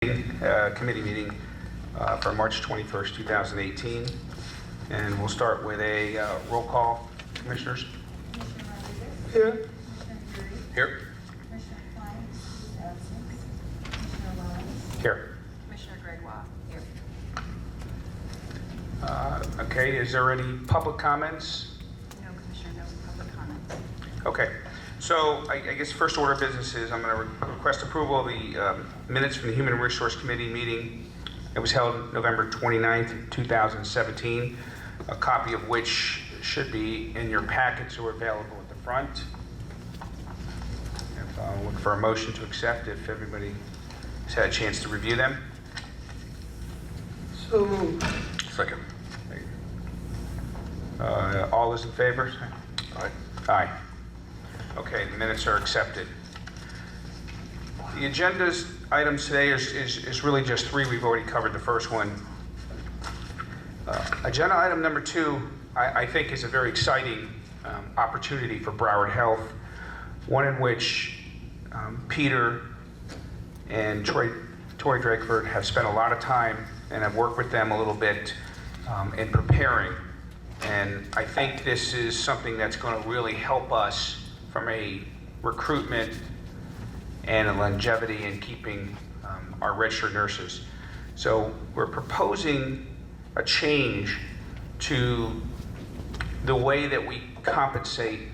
Committee meeting for March 21st, 2018. And we'll start with a roll call. Commissioners? Commissioner Rodriguez? Here. Commissioner Drury? Here. Commissioner Klein, excused absence. Commissioner Wallace? Here. Commissioner Gregoire? Here. Okay, is there any public comments? No, Commissioner, no public comments. Okay, so I guess first order of business is I'm going to request approval of the minutes from the Human Resource Committee meeting. It was held November 29th, 2017, a copy of which should be in your packets or available at the front. If I'll look for a motion to accept if everybody has had a chance to review them. So moved. Second. All those in favor? Aye. Aye. Okay, the minutes are accepted. The agenda's items today is really just three. We've already covered the first one. Agenda item number 2, I think, is a very exciting opportunity for Broward Health, one in which Peter and Tori Drakeford have spent a lot of time and have worked with them a little bit in preparing. And I think this is something that's going to really help us from a recruitment and a longevity in keeping our registered nurses. So we're proposing a change to the way that we compensate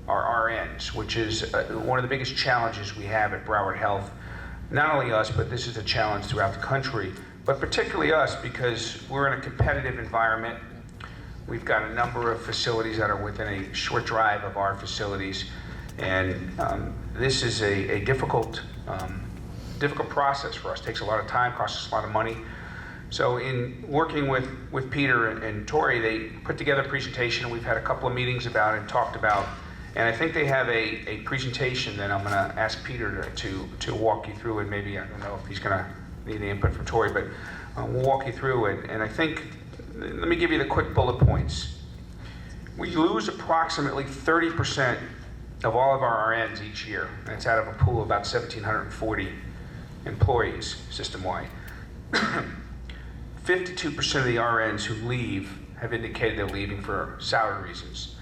our RNs, which is one of the biggest challenges we have at Broward Health. Not only us, but this is a challenge throughout the country, but particularly us because we're in a competitive environment. We've got a number of facilities that are within a short drive of our facilities, and this is a difficult process for us. It takes a lot of time, costs us a lot of money. So in working with Peter and Tori, they put together a presentation, and we've had a couple of meetings about it and talked about, and I think they have a presentation that I'm gonna ask Peter to walk you through, and maybe, I don't know if he's gonna need any input from Tori, but we'll walk you through it. And I think, let me give you the quick bullet points. We lose approximately 30% of all of our RNs each year, and it's out of a pool of about 1,740 employees system-wide. 52% of the RNs who leave have indicated they're leaving for salary reasons.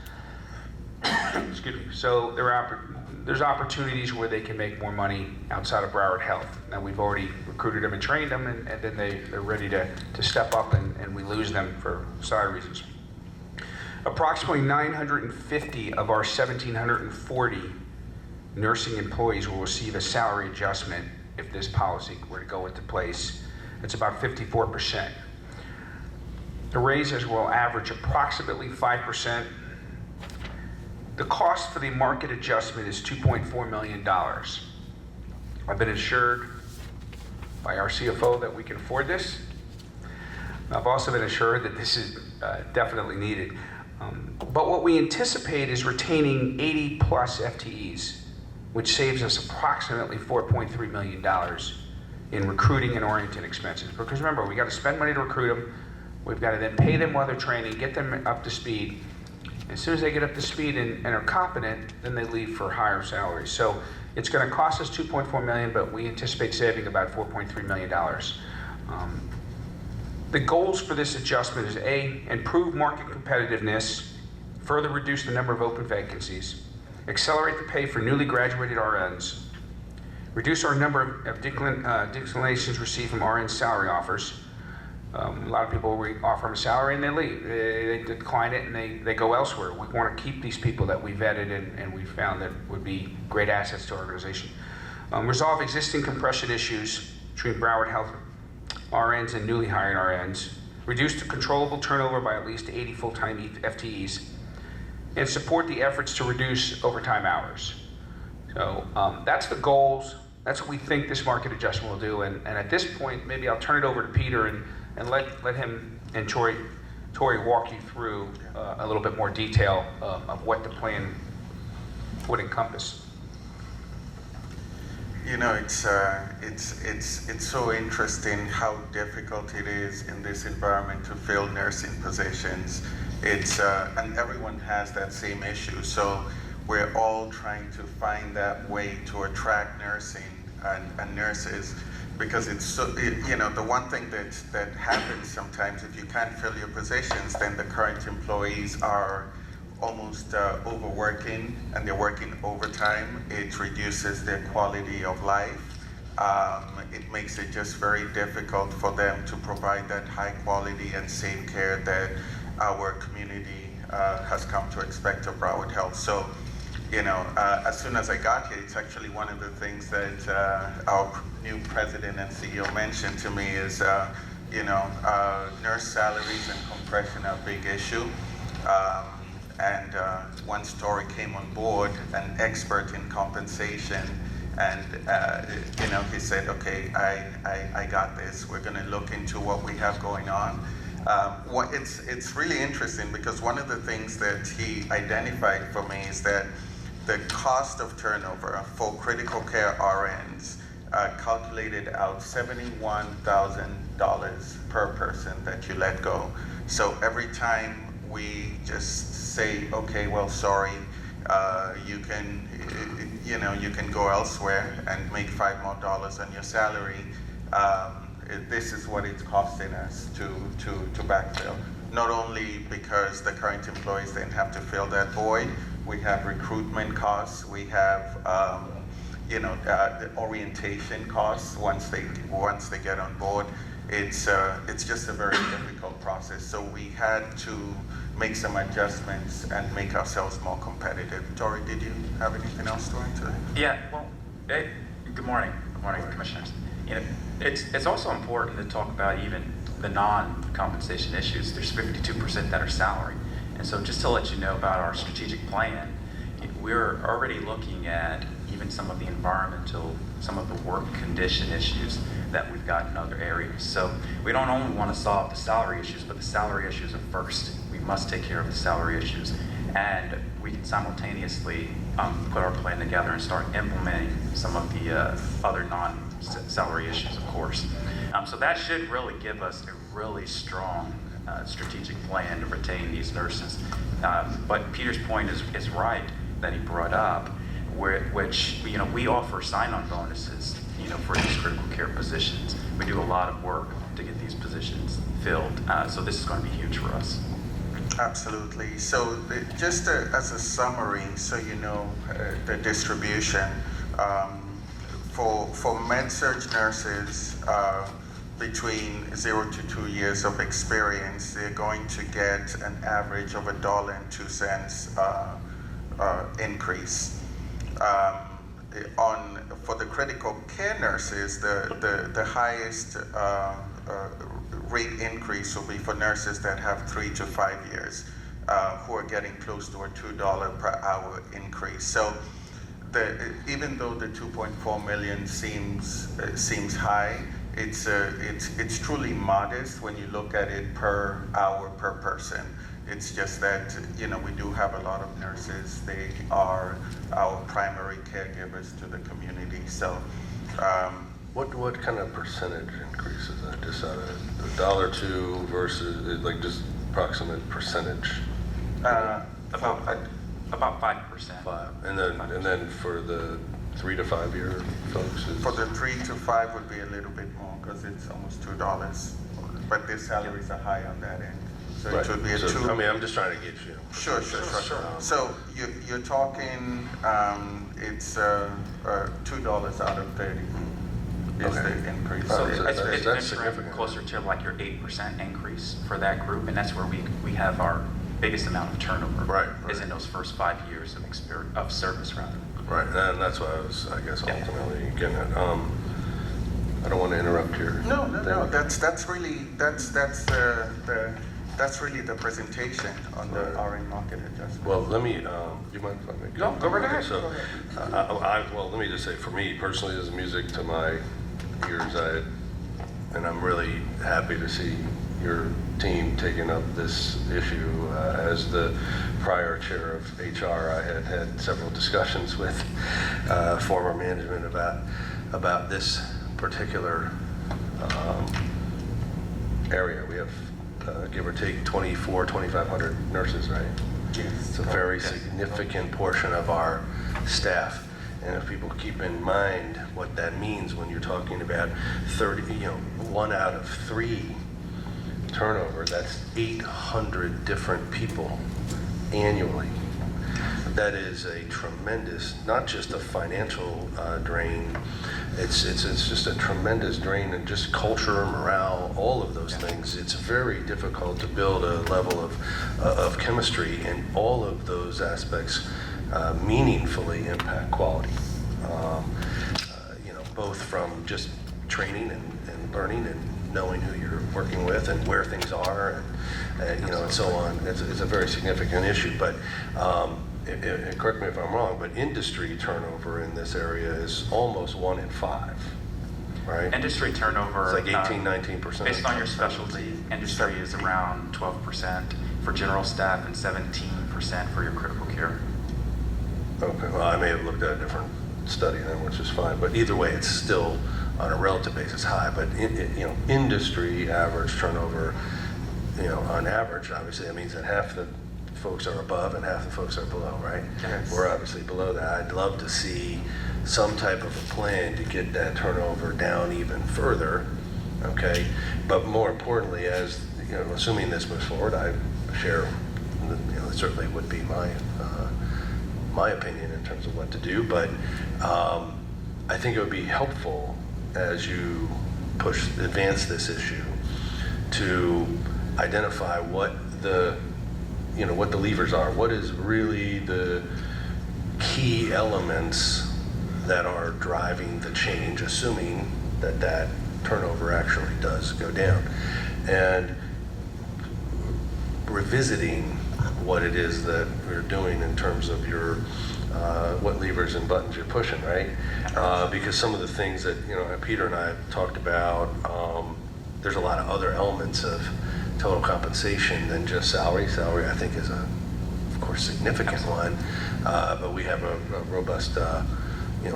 Excuse me. So there's opportunities where they can make more money outside of Broward Health. Now we've already recruited them and trained them, and then they're ready to step up, and we lose them for salary reasons. Approximately 950 of our 1,740 nursing employees will receive a salary adjustment if this policy were to go into place. It's about 54%. The raises will average approximately 5%. The cost for the market adjustment is $2.4 million. I've been assured by our CFO that we can afford this. I've also been assured that this is definitely needed. But what we anticipate is retaining 80 plus FTEs, which saves us approximately $4.3 million in recruiting and orienting expenses. Because remember, we got to spend money to recruit them. We've got to then pay them while they're training, get them up to speed. As soon as they get up to speed and are competent, then they leave for higher salaries. So it's going to cost us $2.4 million, but we anticipate saving about $4.3 million. The goals for this adjustment is A, improve market competitiveness, further reduce the number of open vacancies, accelerate the pay for newly graduated RNs, reduce our number of declinations received from RN salary offers. A lot of people, we offer them a salary and they leave. They decline it and they go elsewhere. We want to keep these people that we vetted and we found that would be great assets to our organization. Resolve existing compression issues between Broward Health RNs and newly hired RNs. Reduce the controllable turnover by at least 80 full-time FTEs. And support the efforts to reduce overtime hours. So that's the goals. That's what we think this market adjustment will do. And at this point, maybe I'll turn it over to Peter and let him and Tori walk you through a little bit more detail of what the plan would encompass. You know, it's so interesting how difficult it is in this environment to fill nursing positions. And everyone has that same issue. So we're all trying to find that way to attract nursing and nurses. because it's so, the one thing that happens sometimes, if you can't fill your positions, then the current employees are almost overworking, and they're working overtime. It reduces their quality of life. It makes it just very difficult for them to provide that high quality and safe care that our community has come to expect of Broward Health. So, as soon as I got here, it's actually one of the things that our new president and CEO mentioned to me is, nurse salaries and compression are a big issue. And once Tori came on board, an expert in compensation, and he said, okay, I got this. We're going to look into what we have going on. It's really interesting because one of the things that he identified for me is that the cost of turnover for critical care RNs calculated out $71,000 per person that you let go. So every time we just say, okay, well, sorry, you can go elsewhere and make $5 more on your salary. This is what it's costing us to backfill. Not only because the current employees then have to fill that void, we have recruitment costs, we have the orientation costs once they get on board. It's just a very difficult process. So we had to make some adjustments and make ourselves more competitive. Tori, did you have anything else to add to that? Yeah, well, good morning, commissioners. It's also important to talk about even the non-compensation issues. There's 52% that are salary. And so just to let you know about our strategic plan, we're already looking at even some of the environmental, some of the work condition issues that we've got in other areas. So we don't only want to solve the salary issues, but the salary issues are first. We must take care of the salary issues. And we can simultaneously put our plan together and start implementing some of the other non-salary issues, of course. So that should really give us a really strong strategic plan to retain these nurses. But Peter's point is right that he brought up, which we offer sign-on bonuses, for these critical care positions. We do a lot of work to get these positions filled. So this is going to be huge for us. Absolutely. So just as a summary, so the distribution, for med-surg nurses between 0 to 2 years of experience, they're going to get an average of $1.02 increase. For the critical care nurses, the highest rate increase will be for nurses that have 3 to 5 years, who are getting close to a $2 per hour increase. So even though the 2.4 million seems high, it's truly modest when you look at it per hour per person. It's just that we do have a lot of nurses. They are our primary caregivers to the community. So. What kind of percentage increase is that? Just out of $1.02 versus just approximate percentage? About 5%. 5. And then for the 3 to 5 year folks, For the 3 to 5 would be a little bit more because it's almost $2, but their salaries are high on that end. So right. It would be a 2. I mean, I'm just trying to get you. Sure. So you're talking it's $2 out of 30. Is the increase. So that's it's significant. Closer to like your 8% increase for that group, and that's where we have our biggest amount of turnover. Right. Is in those first 5 years of service, rather. Right, and that's what I was, I guess, ultimately getting at. I don't want to interrupt your. No. That's really the presentation on the RN market adjustment. Well, let me. Do you mind if I make? No, go right ahead. So, well, let me just say, for me personally, this is music to my ears. And I'm really happy to see your team taking up this issue. As the prior chair of HR, I had several discussions with former management about this particular area. We have give or take 2,500 nurses, right? Yes. It's a very significant portion of our staff. And if people keep in mind what that means when you're talking about 1 out of 3 turnover, that's 800 different people annually. That is a tremendous, not just a financial drain, it's just a tremendous drain in just culture, morale, all of those things. It's very difficult to build a level of chemistry, and all of those aspects meaningfully impact quality. Both from just training and learning and knowing who you're working with and where things are and so on. It's a very significant issue, but correct me if I'm wrong, but industry turnover in this area is almost 1 in 5, right? Industry turnover. It's like 19%. Based on your specialty, industry is around 12% for general staff and 17% for your critical care. Okay, well, I may have looked at a different study then, which is fine, but either way, it's still on a relative basis high. But industry average turnover, on average, obviously that means that half the folks are above and half the folks are below, right? Yes. We're obviously below that. I'd love to see some type of a plan to get that turnover down even further, okay? But more importantly, as assuming this moves forward, I share, it certainly would be my opinion in terms of what to do, but I think it would be helpful as you advance this issue to identify what the levers are. What is really the key elements that are driving the change, assuming that turnover actually does go down, and revisiting what it is that we're doing in terms of your what levers and buttons you're pushing, right? Because some of the things that Peter and I have talked about, there's a lot of other elements of total compensation than just salary. Salary, I think, is of course, significant one, but we have a robust,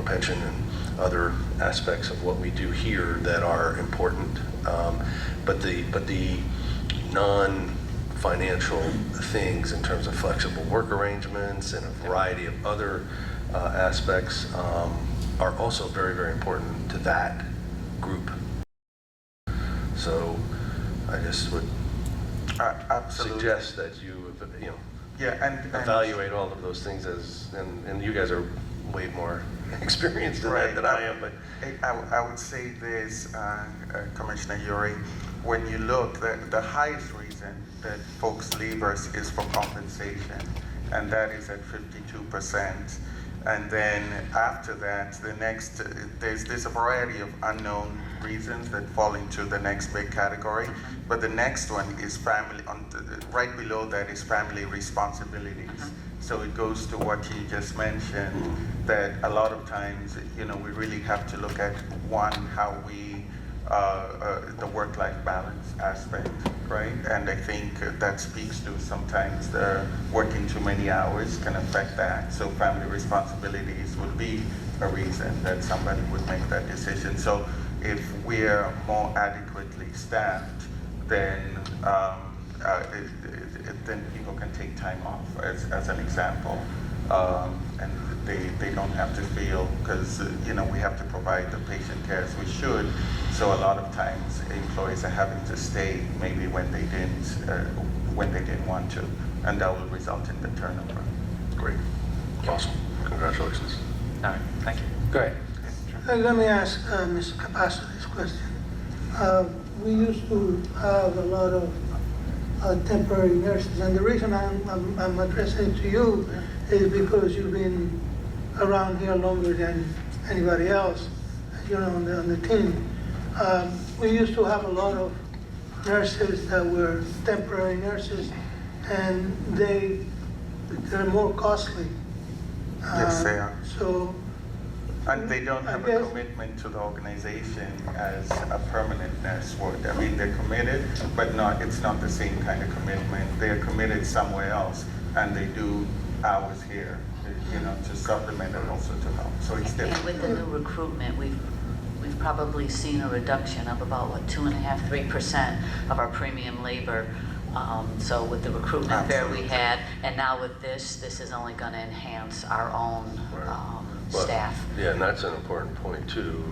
pension and other aspects of what we do here that are important. But the non-financial things in terms of flexible work arrangements and a variety of other aspects are also very, very important to that group. So I just would Absolutely. suggest that you and evaluate all of those things and you guys are way more experienced in that than I am, but I would say this, Commissioner Uri, when you look, the highest reason that folks leave us is for compensation, and that is at 52%. And then after that, the next, there's a variety of unknown reasons that fall into the next big category. But the next one is family, right below that is family responsibilities. So it goes to what you just mentioned, that a lot of times, we really have to look at, one, how we, the work-life balance aspect, right? And I think that speaks to sometimes the working too many hours can affect that. So family responsibilities would be a reason that somebody would make that decision. So if we're more adequately staffed, then then people can take time off, as an example, and they don't have to feel, because we have to provide the patient care as we should. So a lot of times employees are having to stay maybe when they didn't want to, and that will result in the turnover. great. Awesome. Congratulations. All right, thank you. Go ahead. Let me ask Mr. Capasso this question. We used to have a lot of temporary nurses, and the reason I'm addressing it to you is because you've been around here longer than anybody else, on the team. We used to have a lot of nurses that were temporary nurses, and they're more costly. Yes, they are. So. And they don't have a commitment to the organization as a permanent nurse would. I mean, they're committed, but it's not the same kind of commitment. They're committed somewhere else, and they do hours here, to supplement and also to help. So it's different. And with the new recruitment, we've probably seen a reduction of about 2.5%, 3% of our premium labor. So with the recruitment fair we had, and now with this is only going to enhance our own Well, staff. Yeah, and that's an important point too,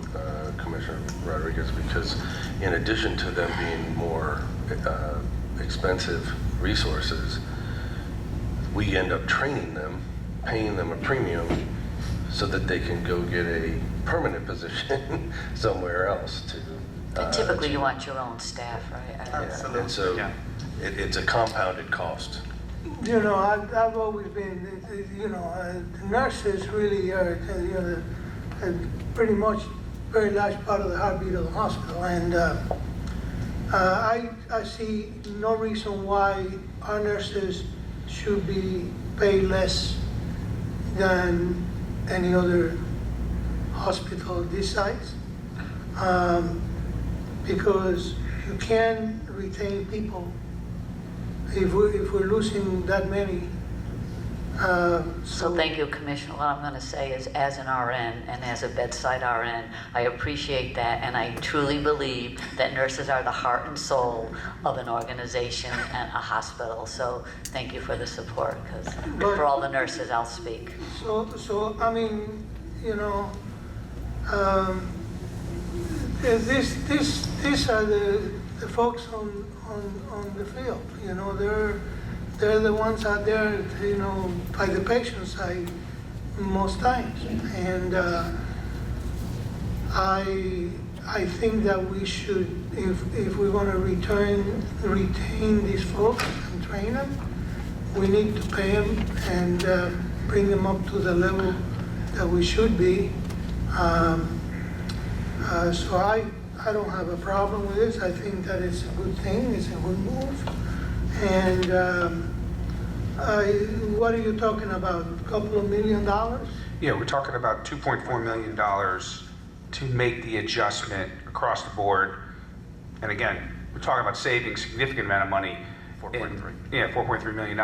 Commissioner Rodriguez, because in addition to them being more expensive resources, we end up training them, paying them a premium so that they can go get a permanent position somewhere else to. And typically you want your own staff, right? Absolutely. And so Yeah. it's a compounded cost. You know, I've always been, the nurses really are, pretty much very large part of the heartbeat of the hospital. And I see no reason why our nurses should be paid less than any other hospital this size. Because you can retain people if we're losing that many. So thank you, Commissioner. What I'm going to say is, as an RN and as a bedside RN, I appreciate that, and I truly believe that nurses are the heart and soul of an organization and a hospital. So thank you for the support, because for all the nurses, I'll speak. So I mean, these are the folks on the field. They're the ones out there, by the patient side most times. And I think that we should, if we're going to retain these folks and train them, we need to pay them and bring them up to the level that we should be. So I don't have a problem with this. I think that it's a good thing. It's a good move. And what are you talking about? A couple of $1 million? Yeah, we're talking about $2.4 million to make the adjustment across the board. And again, we're talking about saving a significant amount of money. 4.3. Yeah, $4.3 million.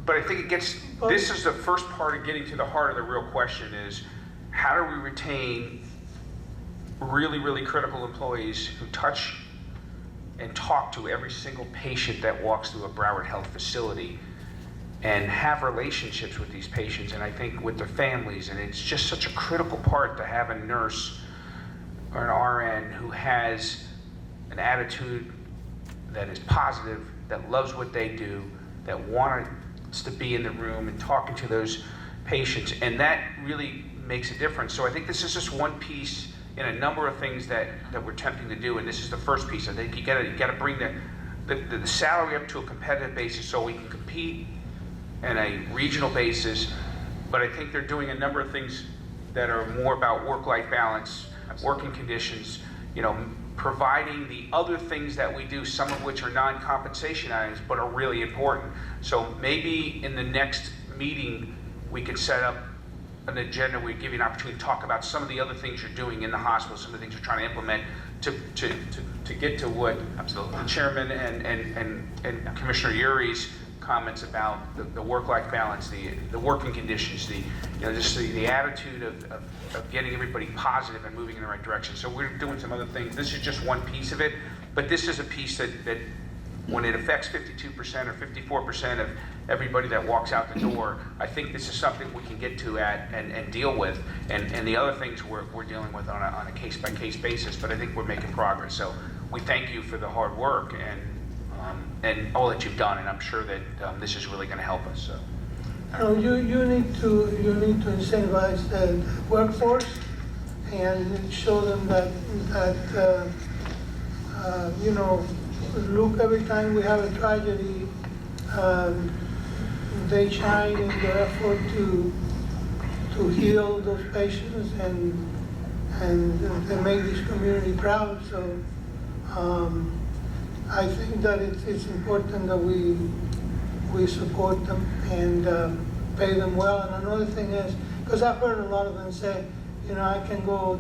But I think this is the first part of getting to the heart of the real question is, how do we retain really, really critical employees who touch and talk to every single patient that walks through a Broward Health facility and have relationships with these patients, and I think with their families. And it's just such a critical part to have a nurse or an RN who has an attitude that is positive, that loves what they do, that wants to be in the room and talking to those patients, and that really makes a difference. So I think this is just one piece in a number of things that we're attempting to do, and this is the first piece. I think you got to bring the salary up to a competitive basis so we can compete on a regional basis. But I think they're doing a number of things that are more about work-life balance, working conditions, providing the other things that we do, some of which are non-compensation items but are really important. So maybe in the next meeting we could set up an agenda. We give you an opportunity to talk about some of the other things you're doing in the hospital, some of the things you're trying to implement to get to what Absolutely. the chairman and Commissioner Uri's comments about the work-life balance, the working conditions, just the attitude of getting everybody positive and moving in the right direction. So we're doing some other things. This is just one piece of it, but this is a piece that when it affects 52% or 54% of everybody that walks out the door, I think this is something we can get to and deal with, and the other things we're dealing with on a case-by-case basis, but I think we're making progress. So we thank you for the hard work and all that you've done, and I'm sure that this is really going to help us. So. You need to incentivize the workforce and show them that look, every time we have a tragedy, they shine in their effort to heal those patients and they make this community proud. So I think that it's important that we support them and pay them well. And another thing is, because I've heard a lot of them say, I can go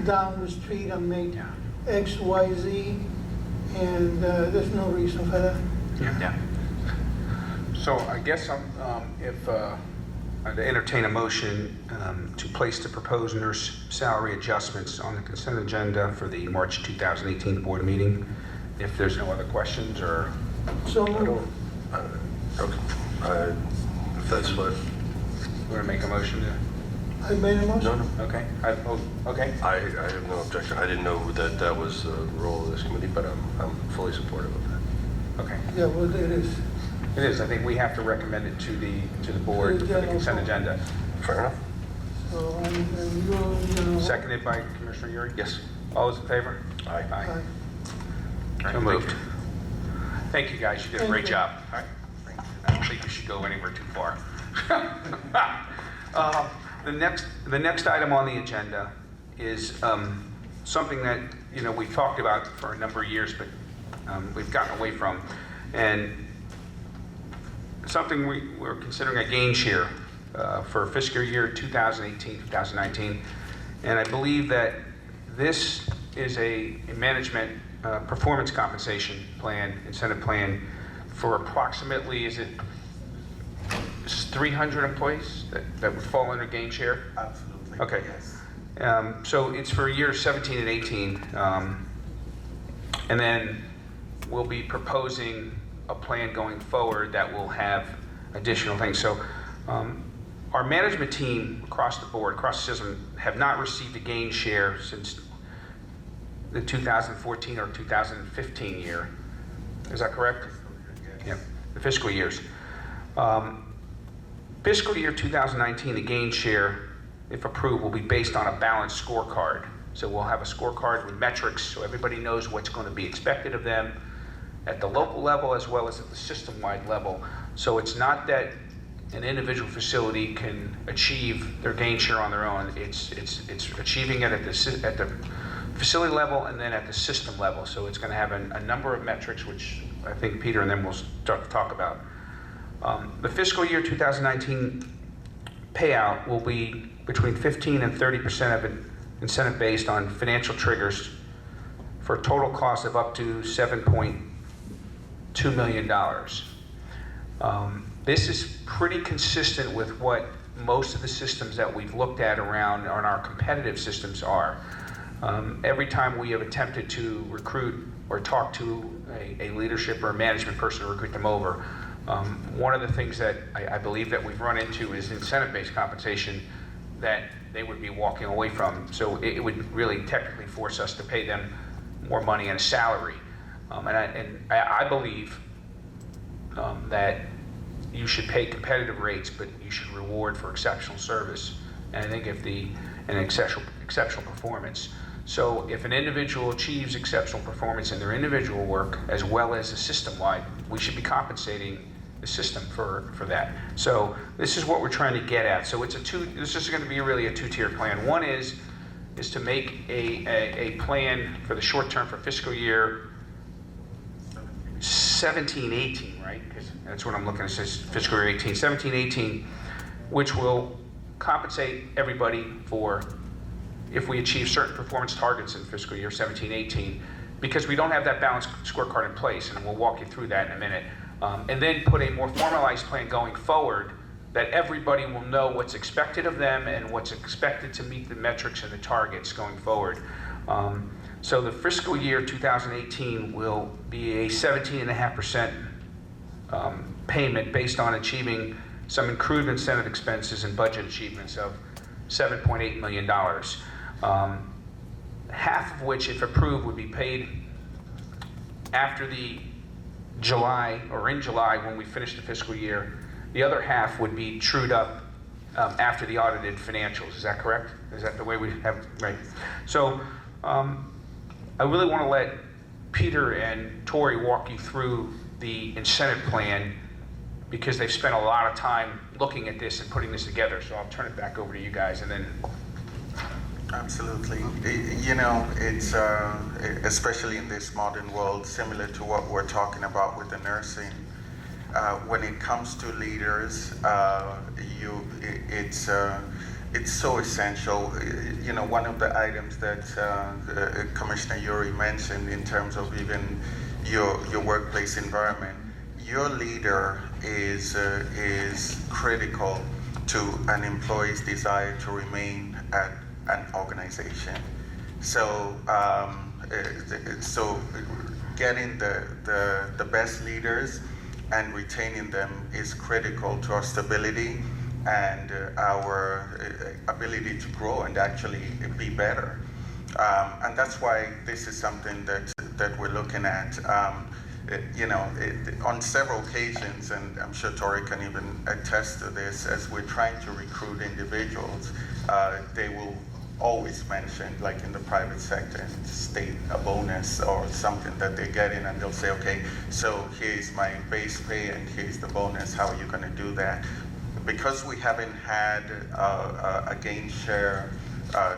down the street and make X, Y, Z, and there's no reason for that. Yeah. So I guess I'd entertain a motion to place the proposed nurse salary adjustments on the consent agenda for the March 2018 board meeting. If there's no other questions, or So Okay. If that's what. we're going to make a motion to. I made a motion. No. Okay, okay. I have no objection. I didn't know that that was the role of this committee, but I'm fully supportive of that. Okay. Yeah, well, it is. It is. I think we have to recommend it to the board for the consent agenda. Fair enough? So, and you know. Seconded by Commissioner Uri? Yes. All those in favor? Aye. Aye. So moved. Thank you, guys. You did a Thank great you. job. All right. I don't think you should go anywhere too far. The next item on the agenda is something that we've talked about for a number of years, but we've gotten away from, and something we're considering a gain share for fiscal year 2018-2019, and I believe that this is a management performance compensation plan, incentive plan for approximately, is it 300 employees that would fall under gain share? Absolutely. Okay. Yes. So it's for years 17 and 18. And then we'll be proposing a plan going forward that will have additional things. So our management team across the board, across the system, have not received a gain share since the 2014 or 2015 year. Is that correct? Yes. Yep, the fiscal years. Fiscal year 2019, the gain share, if approved, will be based on a balanced scorecard. So we'll have a scorecard with metrics so everybody knows what's going to be expected of them at the local level as well as at the system-wide level. So it's not that an individual facility can achieve their gain share on their own. It's achieving it at the facility level and then at the system level. So it's going to have a number of metrics, which I think Peter and then we'll start to talk about. The fiscal year 2019 payout will be between 15 and 30% of an incentive based on financial triggers for a total cost of up to $7.2 million. This is pretty consistent with what most of the systems that we've looked at around on our competitive systems are. Every time we have attempted to recruit or talk to a leadership or a management person to recruit them over, one of the things that I believe that we've run into is incentive-based compensation that they would be walking away from. So it would really technically force us to pay them more money in a salary. I believe that you should pay competitive rates, but you should reward for exceptional service. And I think an exceptional performance. So if an individual achieves exceptional performance in their individual work as well as the system-wide, we should be compensating the system for that. So this is what we're trying to get at. So this is going to be really a two-tier plan. One is to make a plan for the short term for fiscal year 17-18, right? Because that's what I'm looking at. It says fiscal year 17-18, which will compensate everybody for if we achieve certain performance targets in fiscal year 17-18, because we don't have that balanced scorecard in place, and we'll walk you through that in a minute. And then put a more formalized plan going forward that everybody will know what's expected of them and what's expected to meet the metrics and the targets going forward. So the fiscal year 2018 will be a 17.5% payment based on achieving some accrued incentive expenses and budget achievements of $7.8 million. Half of which, if approved, would be paid after the July or in July when we finish the fiscal year. The other half would be trued up after the audited financials. Is that correct? Is that the way we have? Right. So I really want to let Peter and Tori walk you through the incentive plan because they've spent a lot of time looking at this and putting this together. So I'll turn it back over to you guys and then. Absolutely. It's especially in this modern world, similar to what we're talking about with the nursing. When it comes to leaders, it's so essential. One of the items that Commissioner Uri mentioned in terms of even your workplace environment, your leader is critical to an employee's desire to remain at an organization. So getting the best leaders and retaining them is critical to our stability and our ability to grow and actually be better. And that's why this is something that we're looking at. On several occasions, and I'm sure Tori can even attest to this, as we're trying to recruit individuals, they will always mention, like in the private sector, state a bonus or something that they're getting, and they'll say, okay, so here's my base pay and here's the bonus, how are you going to do that? Because we haven't had a gain share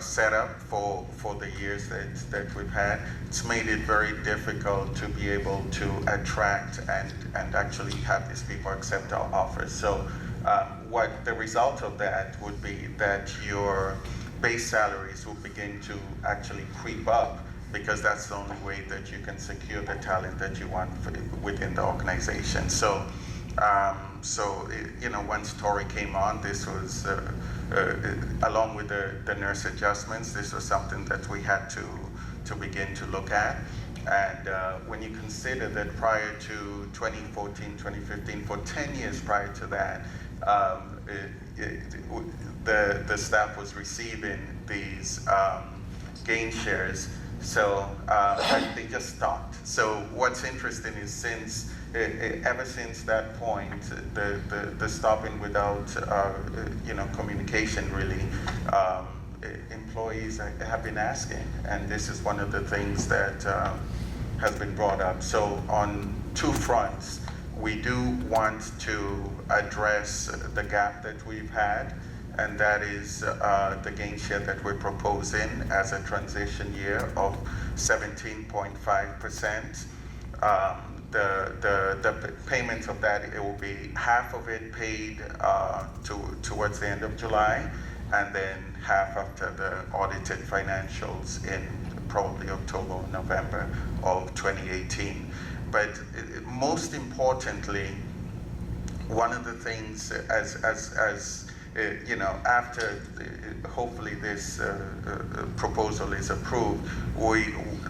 set up for the years that we've had, it's made it very difficult to be able to attract and actually have these people accept our offers. So what the result of that would be that your base salaries will begin to actually creep up, because that's the only way that you can secure the talent that you want within the organization. So, once Tori came on, this was, along with the nurse adjustments, this was something that we had to begin to look at. And when you consider that prior to 2014, 2015, for 10 years prior to that, the staff was receiving these gain shares, so they just stopped. So what's interesting is ever since that point, the stopping without communication really, employees have been asking, and this is one of the things that has been brought up. So on two fronts, we do want to address the gap that we've had, and that is the gain share that we're proposing as a transition year of 17.5%. The payment of that, it will be half of it paid towards the end of July, and then half after the audited financials in probably October or November of 2018. But most importantly, one of the things, after hopefully this proposal is approved,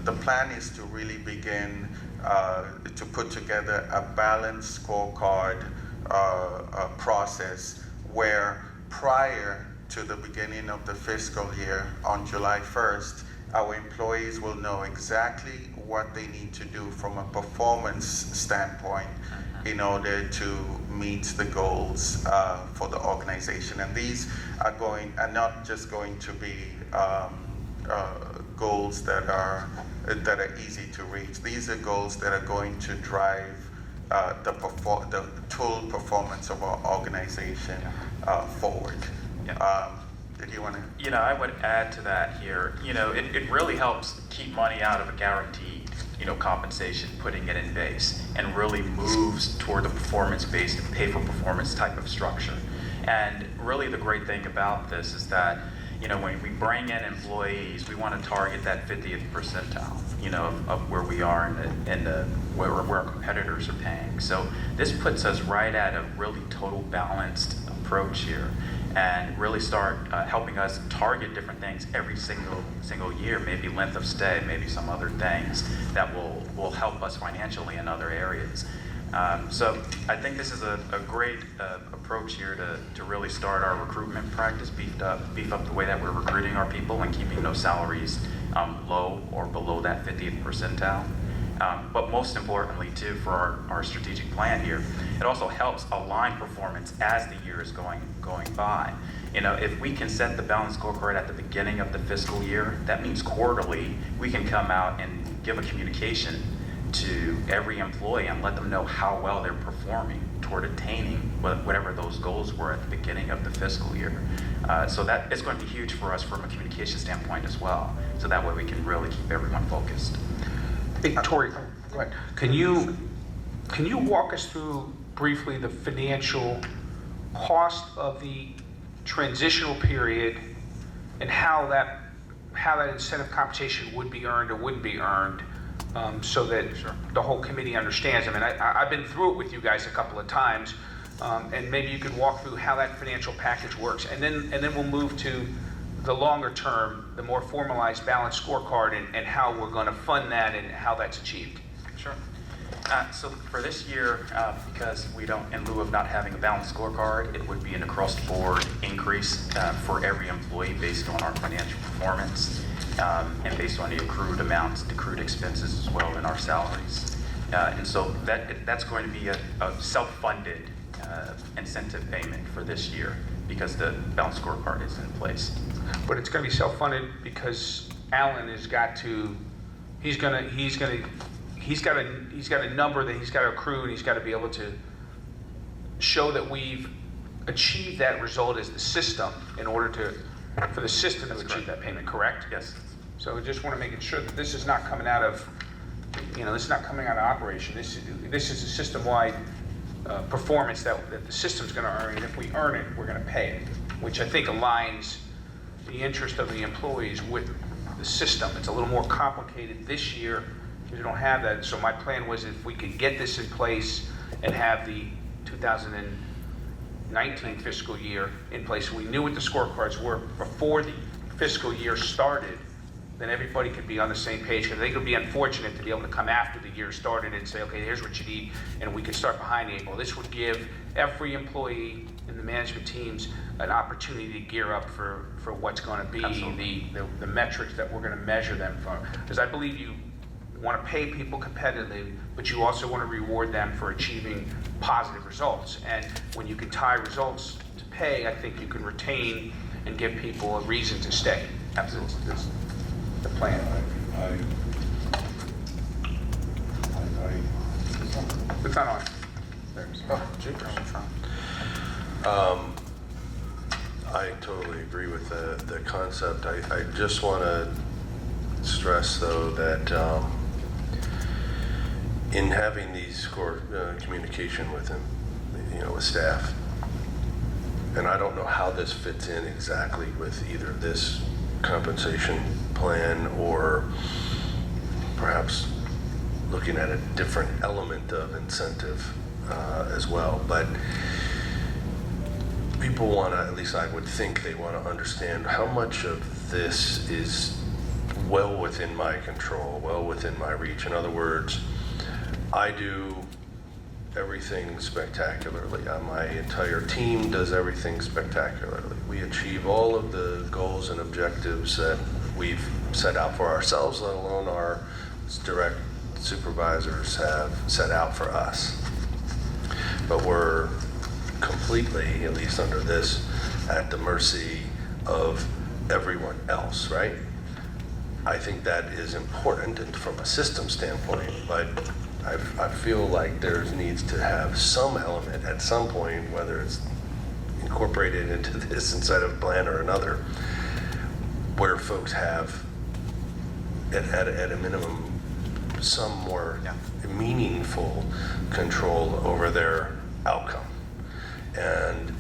the plan is to really begin to put together a balanced scorecard process where prior to the beginning of the fiscal year on July 1st, our employees will know exactly what they need to do from a performance standpoint in order to meet the goals for the organization. And these are not just going to be goals that are easy to reach. These are goals that are going to drive the total performance of our organization forward. Yeah. Did you want to? I would add to that here. It really helps keep money out of a guaranteed, compensation, putting it in base, and really moves toward the performance-based pay-for-performance type of structure. And really the great thing about this is that, when we bring in employees, we want to target that 50th percentile, of where we are where our competitors are paying. So this puts us right at a really total balanced approach here, and really start helping us target different things every single year, maybe length of stay, maybe some other things that will help us financially in other areas. So I think this is a great approach here to really start our recruitment practice, beef up the way that we're recruiting our people and keeping those salaries low or below that 50th percentile. But most importantly, too, for our strategic plan here, it also helps align performance as the year is going by. If we can set the balanced scorecard at the beginning of the fiscal year, that means quarterly we can come out and give a communication to every employee and let them know how well they're performing toward attaining whatever those goals were at the beginning of the fiscal year. So that is going to be huge for us from a communication standpoint as well. So that way we can really keep everyone focused. Hey, Tori, go ahead. Can you walk us through briefly the financial cost of the transitional period and how that incentive compensation would be earned or wouldn't be earned, so that the whole committee understands? I mean, I've been through it with you guys a couple of times, and maybe you could walk through how that financial package works, and then we'll move to the longer term, the more formalized balanced scorecard, and how we're going to fund that and how that's achieved. Sure. So for this year, because we don't, in lieu of not having a balanced scorecard, it would be an across-the-board increase for every employee based on our financial performance and based on the accrued amounts, the accrued expenses as well in our salaries. And so that's going to be a self-funded incentive payment for this year because the balanced scorecard is in place. But it's going to be self-funded because Alan has got to, he's got a number that he's got to accrue, and he's got to be able to show that we've achieved that result as the system in order for the system to achieve that payment, correct? Yes. So we just want to make sure that this is not coming out of, this is not coming out of operation. This is a system-wide performance that the system's going to earn, and if we earn it, we're going to pay it, which I think aligns the interest of the employees with the system. It's a little more complicated this year because we don't have that. So my plan was if we could get this in place and have the 2019 fiscal year in place, we knew what the scorecards were before the fiscal year started, then everybody could be on the same page. Because they could be unfortunate to be able to come after the year started and say, okay, here's what you need, and we could start behind the eight ball. This would give every employee in the management teams an opportunity to gear up for what's going to be the metrics that we're going to measure them from. Because I believe you want to pay people competitively, but you also want to reward them for achieving positive results. And when you can tie results to pay, I think you can retain and give people a reason to stay. Absolutely. That's the plan. It's not on. Oh, super. I totally agree with the concept. I just want to stress, though, that in having these communication with him, with staff, and I don't know how this fits in exactly with either this compensation plan or perhaps looking at a different element of incentive as well, but people want to, at least I would think they want to understand how much of this is well within my control, well within my reach. In other words, I do everything spectacularly. My entire team does everything spectacularly. We achieve all of the goals and objectives that we've set out for ourselves, let alone our direct supervisors have set out for us. But we're completely, at least under this, at the mercy of everyone else, right? I think that is important from a system standpoint, but I feel like there needs to have some element at some point, whether it's incorporated into this incentive plan or another, where folks have, at a minimum, some more meaningful control over their outcome. And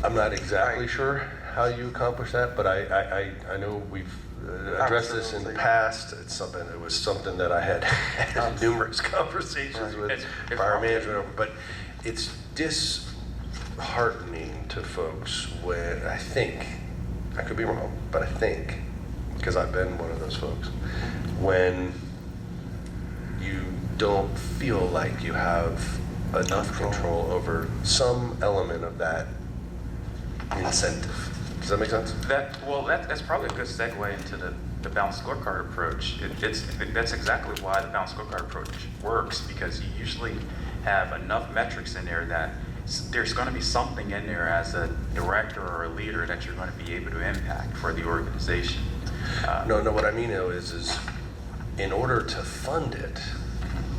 I'm not exactly sure how you accomplish that, but I know we've addressed this in the past. It was something that I had numerous conversations with fire management, but it's disheartening to folks when I think, I could be wrong, but I think, because I've been one of those folks, when you don't feel like you have enough control over some element of that incentive. Does that make sense? That's probably a good segue into the balanced scorecard approach. That's exactly why the balanced scorecard approach works, because you usually have enough metrics in there that there's going to be something in there as a director or a leader that you're going to be able to impact for the organization. No, what I mean though is in order to fund it,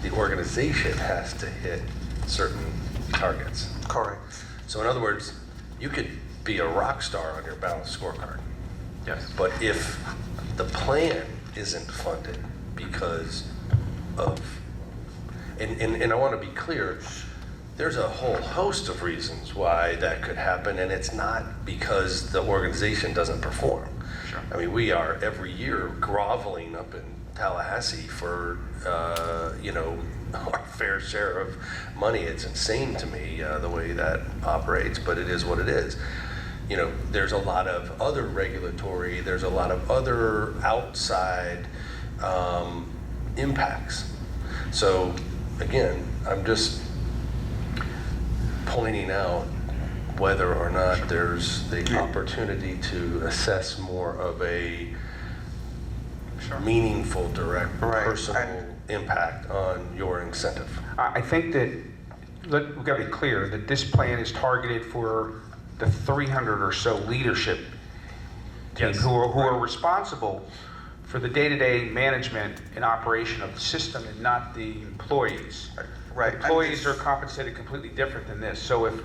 the organization has to hit certain targets. Correct. So in other words, you could be a rock star on your balanced scorecard. Yes. But if the plan isn't funded because of, and I want to be clear, there's a whole host of reasons why that could happen, and it's not because the organization doesn't perform. Sure. I mean, we are every year groveling up in Tallahassee for, our fair share of money. It's insane to me the way that operates, but it is what it is. There's a lot of other regulatory, there's a lot of other outside impacts. So again, I'm just pointing out whether or not there's the opportunity to assess more of a meaningful, direct, Right. personal impact on your incentive. I think that, we've got to be clear that this plan is targeted for the 300 or so leadership team Yes. who are responsible for the day-to-day management and operation of the system and not the employees. Right. And Employees this- are compensated completely different than this. So if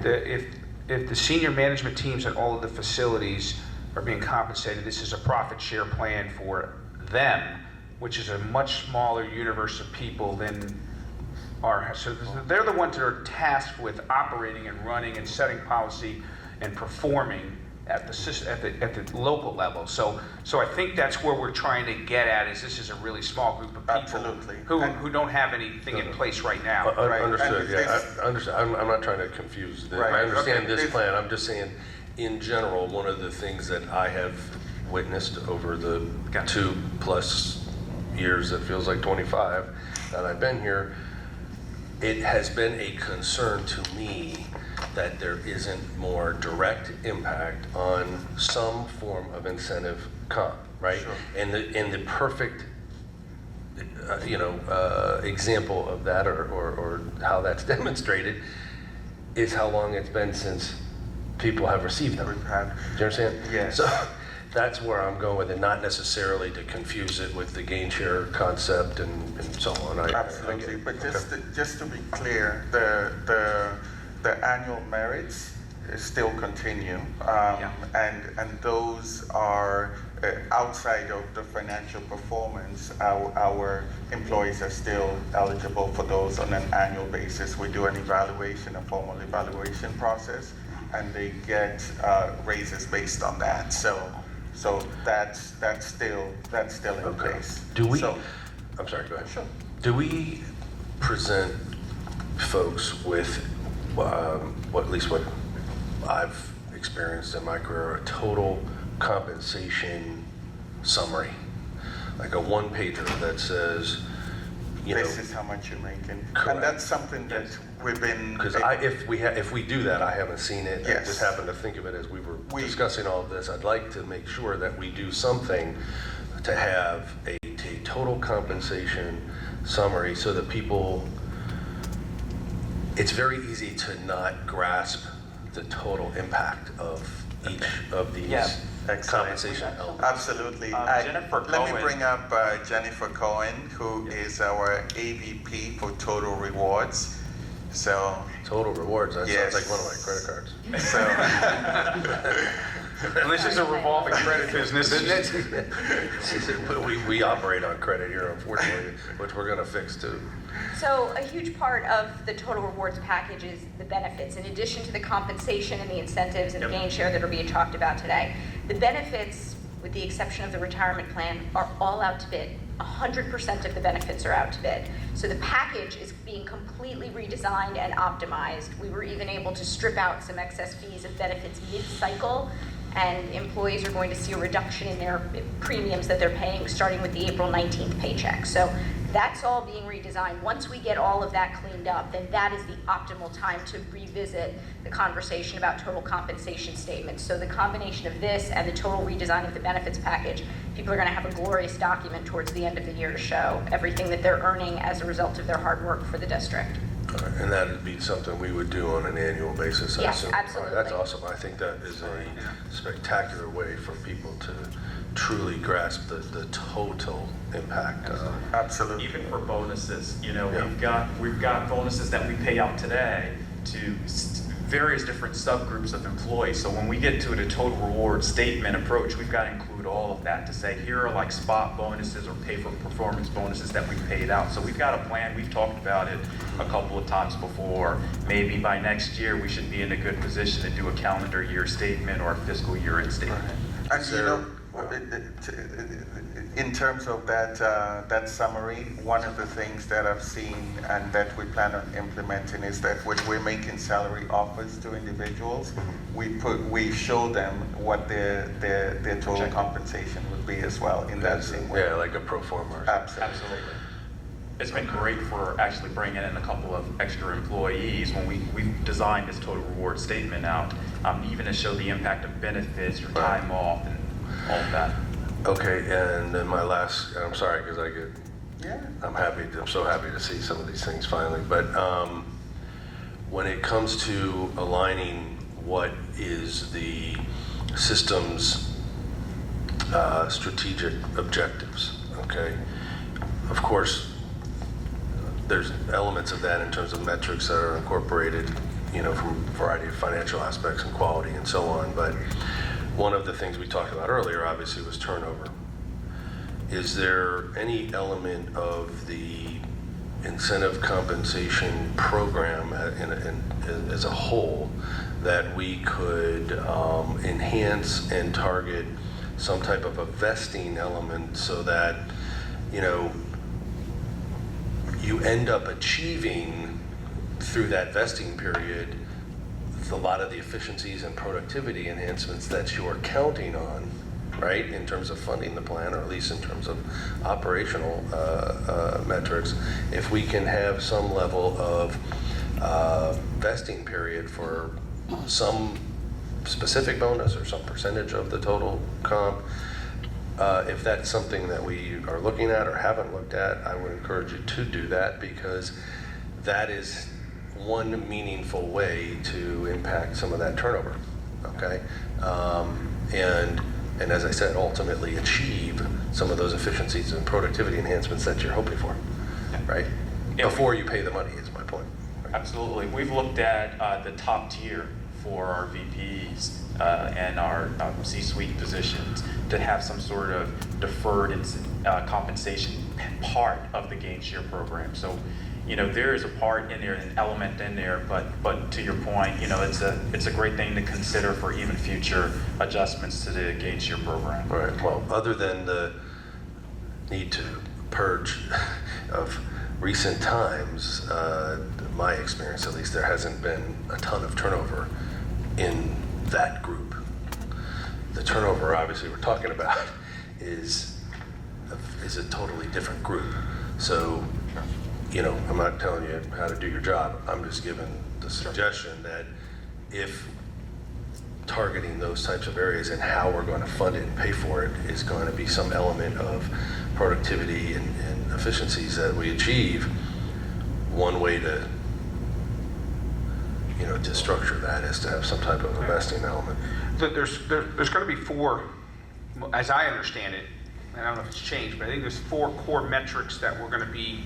the senior management teams at all of the facilities are being compensated, this is a profit share plan for them, which is a much smaller universe of people than are. So they're the ones that are tasked with operating and running and setting policy and performing at the local level. So I think that's where we're trying to get at, is this is a really small group of people Absolutely. who don't have anything in place right now. Right. Understood, And yeah, this- I understand. I'm not trying to confuse. Right. I understand Okay. this plan. I'm just saying, in general, one of the things that I have witnessed over the 2+ years, that feels like 25, that I've been here, it has been a concern to me that there isn't more direct impact on some form of incentive comp, right? Sure. And the perfect example of that, or how that's demonstrated, is how long it's been since people have received them. We've had- Do you understand? Yes. So that's where I'm going with it, not necessarily to confuse it with the gain share concept and so on. I get Absolutely, it. but Okay. just to be clear, the annual merits still continue, and those are outside of the financial performance. Our employees are still eligible for those on an annual basis. We do an evaluation, a formal evaluation process, and they get raises based on that. So that's still in Okay. place. Do we, So, I'm sorry, go ahead. Sure. Do we present folks with, at least what I've experienced in my career, a total compensation summary? Like a one-pager that says, this is how much you're making. Correct. And that's something that we've been. because if we do that, I haven't seen it. I Yes. just happened to think of it as we were We- discussing all of this. I'd like to make sure that we do something to have a total compensation summary so that people, it's very easy to not grasp the total impact of each of these Yeah. Excellent. compensation elements. Absolutely. Jennifer Let me Cohen. bring up Jennifer Cohen, who is our AVP for Total Rewards. So, Total rewards, that Yes. sounds like one of my credit cards. And this is a revolving credit business, isn't it? We operate on credit here, unfortunately, which we're gonna fix too. So a huge part of the total rewards package is the benefits. In addition to the compensation and the incentives and the gain share that are being talked about today, the benefits, with the exception of the retirement plan, are all out to bid. 100% of the benefits are out to bid. So the package is being completely redesigned and optimized. We were even able to strip out some excess fees of benefits mid-cycle, and employees are going to see a reduction in their premiums that they're paying starting with the April 19th paycheck. So that's all being redesigned. Once we get all of that cleaned up, then that is the optimal time to revisit the conversation about total compensation statements. So the combination of this and the total redesign of the benefits package, people are going to have a glorious document towards the end of the year to show everything that they're earning as a result of their hard work for the district. All right, and that'd be something we would do on an annual basis, I Yes, assume. All right, absolutely. that's awesome. I think that is a spectacular way for people to truly grasp the total impact. absolutely. Even for bonuses, Yeah. we've got bonuses that we pay out today to various different subgroups of employees. So when we get to the total reward statement approach, we've got to include all of that to say, here are like spot bonuses or pay for performance bonuses that we've paid out. So we've got a plan. We've talked about it a couple of times before. Maybe by next year, we should be in a good position to do a calendar year statement or a fiscal year end statement. And Is you there- know, In terms of that summary, one of the things that I've seen and that we plan on implementing is that when we're making salary offers to individuals, we show them what their total compensation would be as well in that same way. Yeah, like a pro forma. Or something. Absolutely. It's been great for actually bringing in a couple of extra employees when we designed this total reward statement out, even to show the impact of benefits, your time off, and all of that. Okay, and then my last, I'm sorry because Yeah. I'm so happy to see some of these things finally, but when it comes to aligning what is the system's strategic objectives, okay, of course, there's elements of that in terms of metrics that are incorporated, from a variety of financial aspects and quality and so on, but one of the things we talked about earlier, obviously, was turnover. Is there any element of the incentive compensation program as a whole that we could enhance and target some type of a vesting element so that, you end up achieving through that vesting period a lot of the efficiencies and productivity enhancements that you are counting on, right, in terms of funding the plan, or at least in terms of operational metrics, if we can have some level of vesting period for some specific bonus or some percentage of the total comp, if that's something that we are looking at or haven't looked at, I would encourage you to do that, because that is one meaningful way to impact some of that turnover, okay? And as I said, ultimately achieve some of those efficiencies and productivity enhancements that you're hoping for, right? Yeah. Before you pay the money is my point. Absolutely. We've looked at the top tier for our VPs and our C-suite positions to have some sort of deferred compensation part of the gain share program. So, there is a part in there, an element in there, but to your point, it's a great thing to consider for even future adjustments to the gain share program. All right. Well, other than the need to purge of recent times, my experience at least, there hasn't been a ton of turnover in that group. The turnover, obviously, we're talking about is a totally different group. So, I'm not telling you how to do your job. I'm just giving the suggestion that if targeting those types of areas and how we're going to fund it and pay for it is going to be some element of productivity and efficiencies that we achieve, one way to structure that is to have some type of investing element. There's going to be four, as I understand it, and I don't know if it's changed, but I think there's four core metrics that we're going to be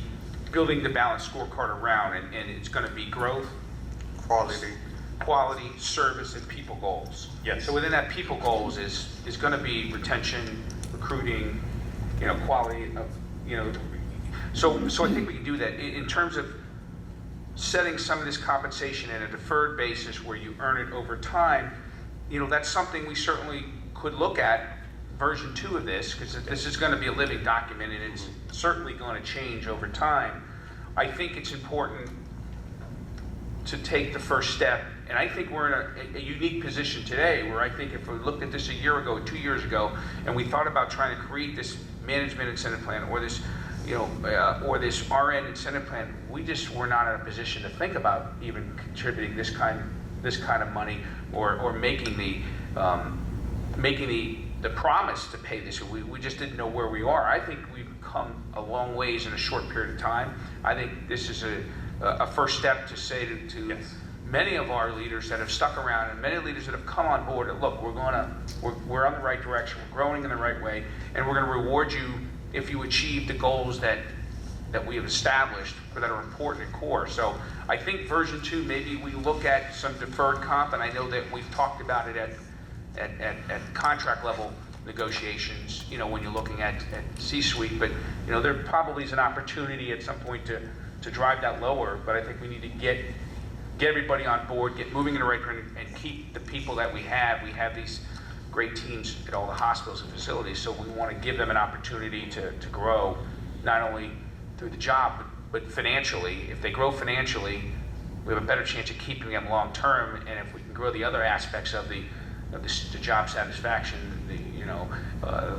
building the balanced scorecard around, and it's going to be growth, quality, service, and people goals. Yes. So within that people goals is going to be retention, recruiting, quality of, so I think we can do that. In terms of setting some of this compensation at a deferred basis where you earn it over time, that's something we certainly could look at version 2 of this, because this is going to be a living document and it's certainly going to change over time. I think it's important to take the first step, and I think we're in a unique position today where I think if we looked at this a year ago, 2 years ago, and we thought about trying to create this management incentive plan or this or this RN incentive plan, we just were not in a position to think about even contributing this kind of money or making the promise to pay this. We just didn't know where we are. I think we've come a long ways in a short period of time. I think this is a first step to say to Yes. many of our leaders that have stuck around and many leaders that have come on board that, look, we're on the right direction, we're growing in the right way, and we're going to reward you if you achieve the goals that we have established or that are important and core. So I think version 2, maybe we look at some deferred comp, and I know that we've talked about it at contract level negotiations, when you're looking at C-suite, but there probably is an opportunity at some point to drive that lower, but I think we need to get everybody on board, get moving in the right direction, and keep the people that we have. We have these great teams at all the hospitals and facilities, so we want to give them an opportunity to grow, not only through the job, but financially. If they grow financially, we have a better chance of keeping them long term, and if we can grow the other aspects of the job satisfaction,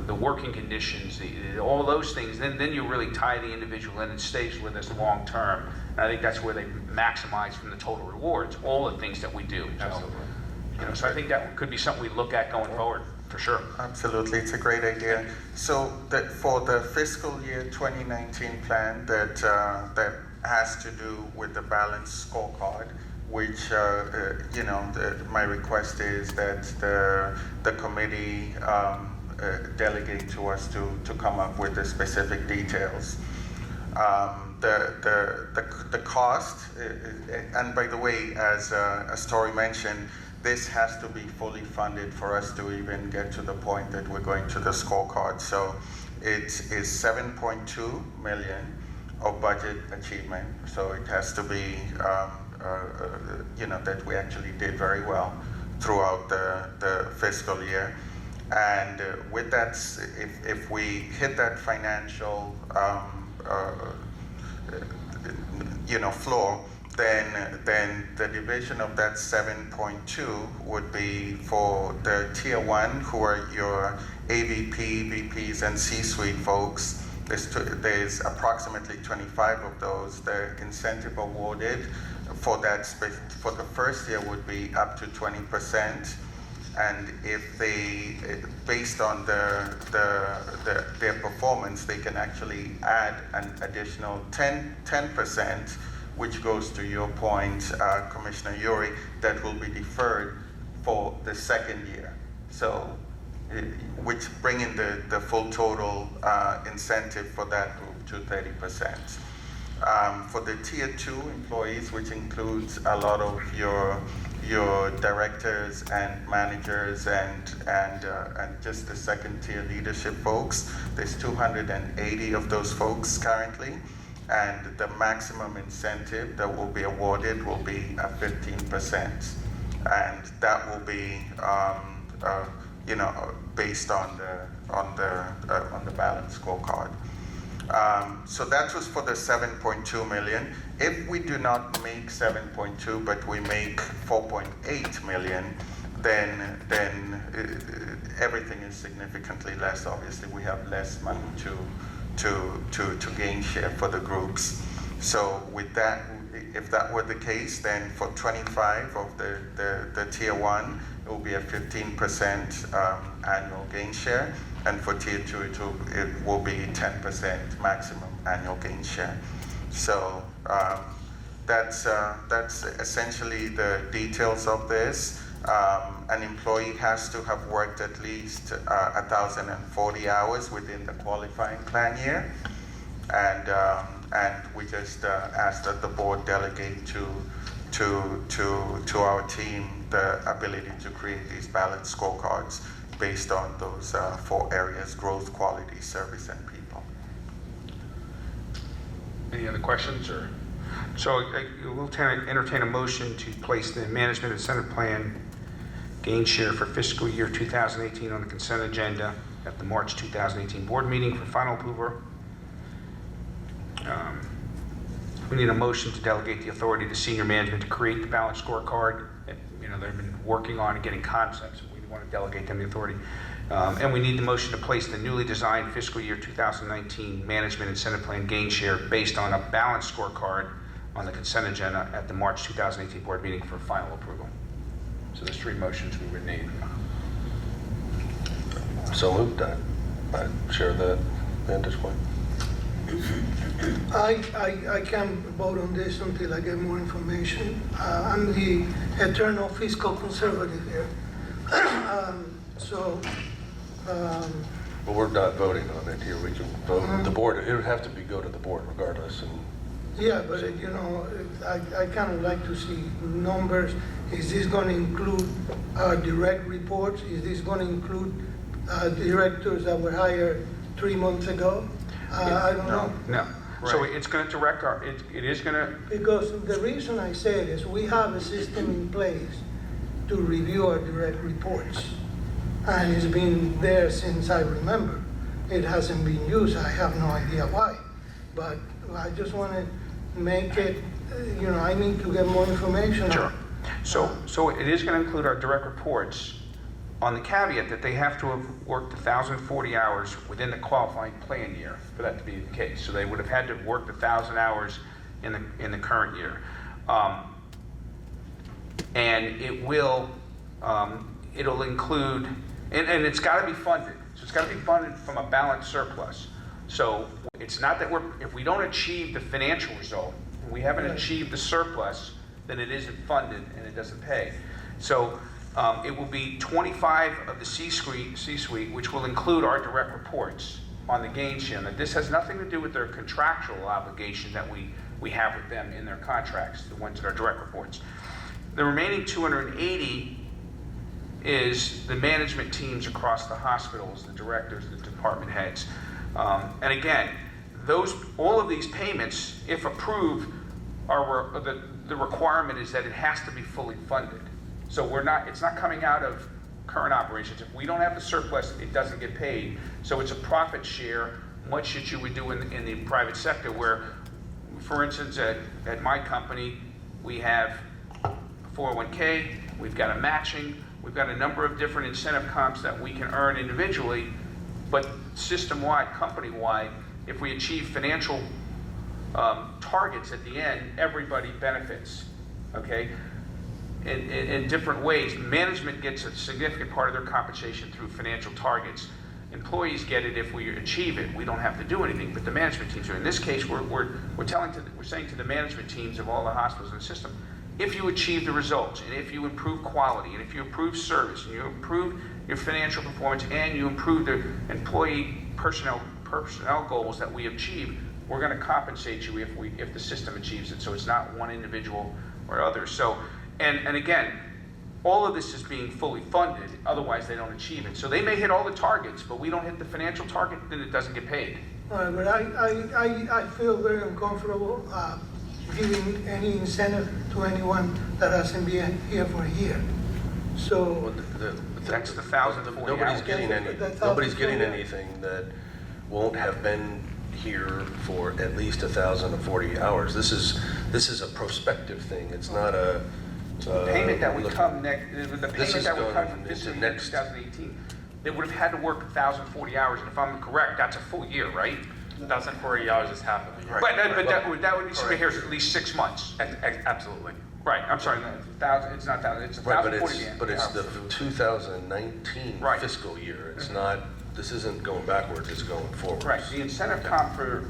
the working conditions, all those things, then you really tie the individual in and stays with us long term. And I think that's where they maximize from the total rewards, all the things that we do. Absolutely. So I think that could be something we look at going forward, for sure. Absolutely, it's a great idea. So for the fiscal year 2019 plan that has to do with the balanced scorecard, which my request is that the committee delegate to us to come up with the specific details. The cost, and by the way, as Tori mentioned, this has to be fully funded for us to even get to the point that we're going to the scorecard. So it is 7.2 million of budget achievement. So it has to be, that we actually did very well throughout the fiscal year. And with that, if we hit that financial, floor, then the division of that 7.2 would be for the tier 1, who are your AVP, VPs, and C-suite folks. There's approximately 25 of those. The incentive awarded for the first year would be up to 20%. And if they, based on their performance, they can actually add an additional 10%, which goes to your point, Commissioner Yuri, that will be deferred for the second year. So, which bringing the full total incentive for that group to 30%. For the tier 2 employees, which includes a lot of your directors and managers and just the second tier leadership folks, there's 280 of those folks currently. And the maximum incentive that will be awarded will be at 15%, and that will be, based on the balance scorecard. So that was for the 7.2 million. If we do not make 7.2, but we make 4.8 million, then everything is significantly less. Obviously, we have less money to gain share for the groups. So with that, if that were the case, then for 25 of the tier 1, it will be a 15% annual gain share, and for tier 2 it will be 10% maximum annual gain share. So that's essentially the details of this. An employee has to have worked at least 1,040 hours within the qualifying plan year, and we just ask that the board delegate to our team the ability to create these balanced scorecards based on those 4 areas: growth, quality, service, and people. Any other questions? So we'll entertain a motion to place the management incentive plan gain share for fiscal year 2018 on the consent agenda at the March 2018 board meeting for final approval. We need a motion to delegate the authority to senior management to create the balanced scorecard. They've been working on and getting concepts. We want to delegate them the authority. And we need the motion to place the newly designed fiscal year 2019 management incentive plan gain share based on a balanced scorecard on the consent agenda at the March 2018 board meeting for final approval. So there's 3 motions we would need. So moved. I share that vantage point. I can't vote on this until I get more information. I'm the eternal fiscal conservative here. Well, we're not voting on it here. We can vote. The board, it would have to go to the board regardless. Yeah, but I kind of like to see numbers. Is this going to include direct reports? Is this going to include directors that were hired 3 months ago? I don't know. No. So it's going to direct it is going to. Because the reason I say it is we have a system in place to review our direct reports. and it's been there since I remember. It hasn't been used, I have no idea why. But I just want to make it, I need to get more information. Sure. So it is going to include our direct reports on the caveat that they have to have worked 1,040 hours within the qualifying plan year for that to be the case. So they would have had to have worked 1,000 hours in the current year. And it will, it'll include, and it's got to be funded. So it's got to be funded from a balanced surplus. So it's not that if we don't achieve the financial result, we haven't achieved the surplus, then it isn't funded and it doesn't pay. So it will be 25 of the C-suite, which will include our direct reports on the gain share. Now, this has nothing to do with their contractual obligation that we have with them in their contracts, the ones that are direct reports. The remaining 280 is the management teams across the hospitals, the directors, the department heads. And again, all of these payments, if approved, the requirement is that it has to be fully funded. So it's not coming out of current operations. If we don't have the surplus, it doesn't get paid. So it's a profit share, much as you would do in the private sector, where, for instance, at my company, we have 401k, we've got a matching, we've got a number of different incentive comps that we can earn individually, but system-wide, company-wide, if we achieve financial targets at the end, everybody benefits, okay? In different ways. Management gets a significant part of their compensation through financial targets. Employees get it if we achieve it. We don't have to do anything, but the management teams do. In this case, we're saying to the management teams of all the hospitals in the system, if you achieve the results, and if you improve quality, and if you improve service, and you improve your financial performance, and you improve the employee personnel goals that we achieve, we're going to compensate you if the system achieves it. So it's not one individual or others. So, and again, all of this is being fully funded. Otherwise, they don't achieve it. So they may hit all the targets, but we don't hit the financial target, then it doesn't get paid. But I feel very uncomfortable giving any incentive to anyone that hasn't been here for a year. So That's the 1,040 Nobody's hours. getting nobody's getting anything that won't have been here for at least 1,040 hours. This is a prospective thing. It's not a Payment that would come This payment is that would come going from fiscal into year next- 2018, they would have had to work 1,040 hours, and if I'm correct, that's a full year, right? 1,040 hours is half of the year. But that would be somebody here at least 6 months. Absolutely. Right, I'm sorry, no, it's not 1,000, it's right, 1,040. but it's the 2019 Right. fiscal year. It's not. This isn't going backwards. It's going forward. Right, the incentive comp for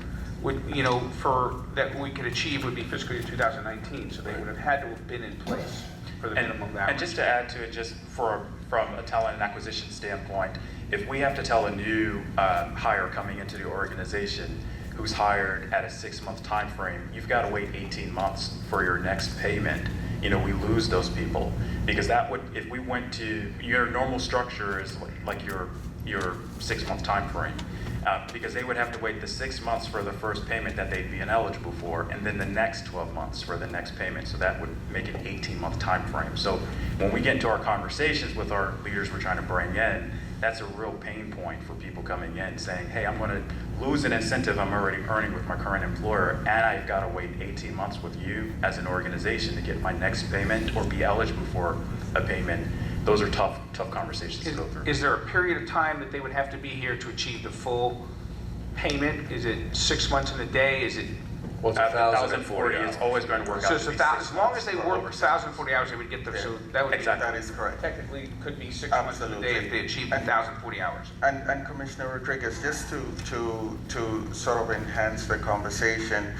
that we could achieve would be fiscal year 2019, so they would have had to have been in place for the minimum hours. And just to add to it, just from a talent and acquisition standpoint, if we have to tell a new hire coming into the organization who's hired at a 6-month time frame, you've got to wait 18 months for your next payment. We lose those people because if we went to your normal structure is like your 6-month time frame. Because they would have to wait the 6 months for the first payment that they'd be ineligible for, and then the next 12 months for the next payment. So that would make an 18-month time frame. So when we get into our conversations with our leaders we're trying to bring in, that's a real pain point for people coming in saying, hey, I'm going to lose an incentive I'm already earning with my current employer, and I've got to wait 18 months with you as an organization to get my next payment or be eligible for a payment. Those are tough conversations to go through. Is there a period of time that they would have to be here to achieve the full payment? Is it 6 months in a day? Is it? Well, it's 1,040 is always going to work out. So to be as long as they 6 work months. 1,040 hours, they would get them. So that would Exactly. That is correct. technically could be 6 months in a day if they achieved 1,040 hours. And Commissioner Rodriguez, just to sort of enhance the conversation,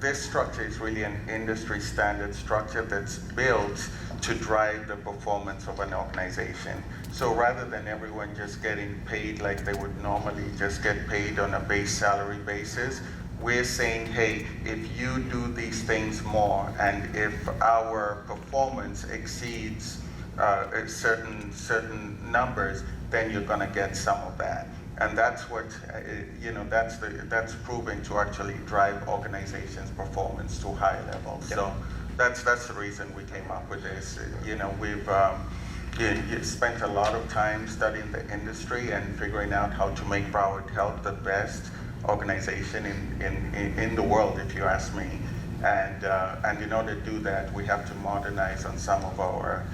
this structure is really an industry standard structure that's built to drive the performance of an organization. So rather than everyone just getting paid like they would normally just get paid on a base salary basis, we're saying, hey, if you do these things more, and if our performance exceeds certain numbers, then you're going to get some of that. And that's what that's proven to actually drive organizations' performance to high levels. So that's the reason we came up with this. you spent a lot of time studying the industry and figuring out how to make Broward Health the best organization in the world, if you ask me. And in order to do that, we have to modernize on some of our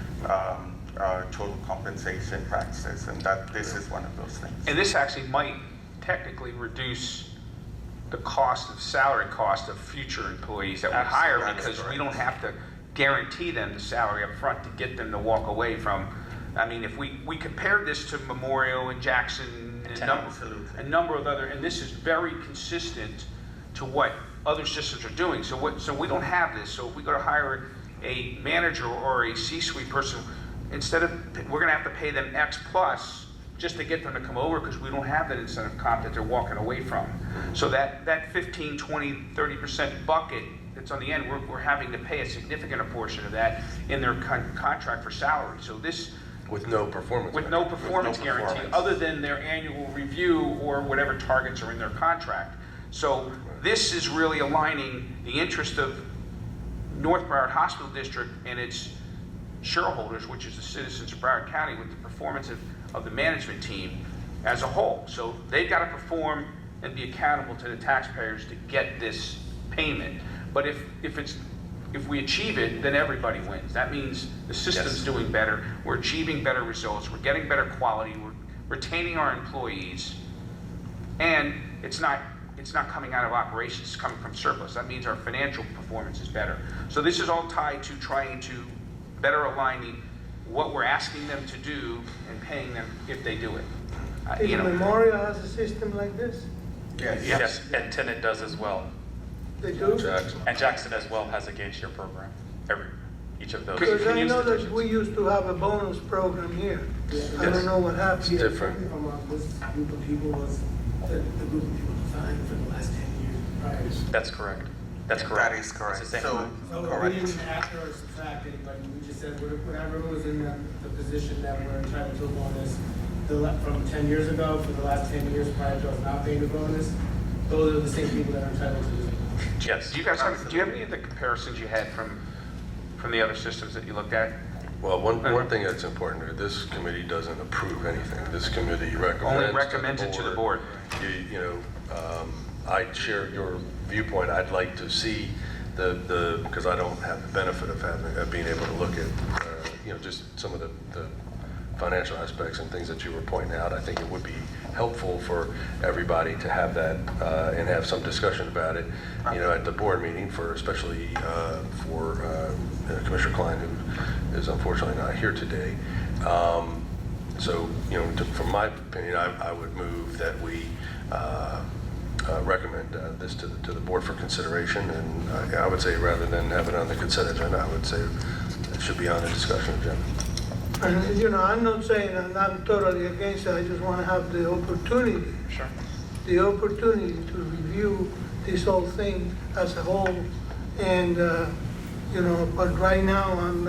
total compensation practices, and that this is one of those things. And this actually might technically reduce the salary cost of future employees that we hire, Absolutely. because we don't have to guarantee them the salary up front to get them to walk away from. I mean, if we compared this to Memorial and Jackson and Absolutely. a number of other, and this is very consistent to what other systems are doing. So we don't have this. So if we go to hire a manager or a C-suite person, we're going to have to pay them X plus just to get them to come over, because we don't have that incentive comp that they're walking away from. So that 15, 20, 30% bucket that's on the end, we're having to pay a significant portion of that in their contract for salary. So this, With no performance. with no performance guarantee, performance. other than their annual review or whatever targets are in their contract. So this is really aligning the interest of North Broward Hospital District and its shareholders, which is the citizens of Broward County, with the performance of the management team as a whole. So they've got to perform and be accountable to the taxpayers to get this payment. But if we achieve it, then everybody wins. That means the system's doing better, we're achieving better results, we're getting better quality, we're retaining our employees, and it's not coming out of operations, it's coming from surplus. That means our financial performance is better. So this is all tied to trying to better aligning what we're asking them to do and paying them if they do it. Is Memorial has a system like this? Yes. Yes, and Tenet does as well. They do? Jackson. And Jackson as well has a gain share program. Each of those. Because I know that institutions. we used to have a bonus program here. I don't know what happened. It's different. From this group of people was the group of people defined for the last 10 years prior to. That's correct. That's correct. That is correct. It's the same So, one. So we correct. didn't add or subtract anybody, we just said whatever was in the position that we're entitled to a bonus from 10 years ago, for the last 10 years prior to us not paying the bonus, those are the same people that are entitled to this. Yes. Do you have any of the comparisons you had from the other systems that you looked at? Well, one thing that's important here, this committee doesn't approve anything. This committee recommends. Only recommends it to the board. I share your viewpoint. I'd like to see because I don't have the benefit of being able to look at, just some of the financial aspects and things that you were pointing out. I think it would be helpful for everybody to have that and have some discussion about it, at the board meeting, especially for Commissioner Klein, who is unfortunately not here today. So, from my opinion, I would move that we recommend this to the board for consideration, and I would say rather than have it on the consent agenda, I would say it should be on the discussion agenda. And, I'm not saying I'm totally against it, I just want to have the opportunity. Sure. The opportunity to review this whole thing as a whole, and, but right now, I'm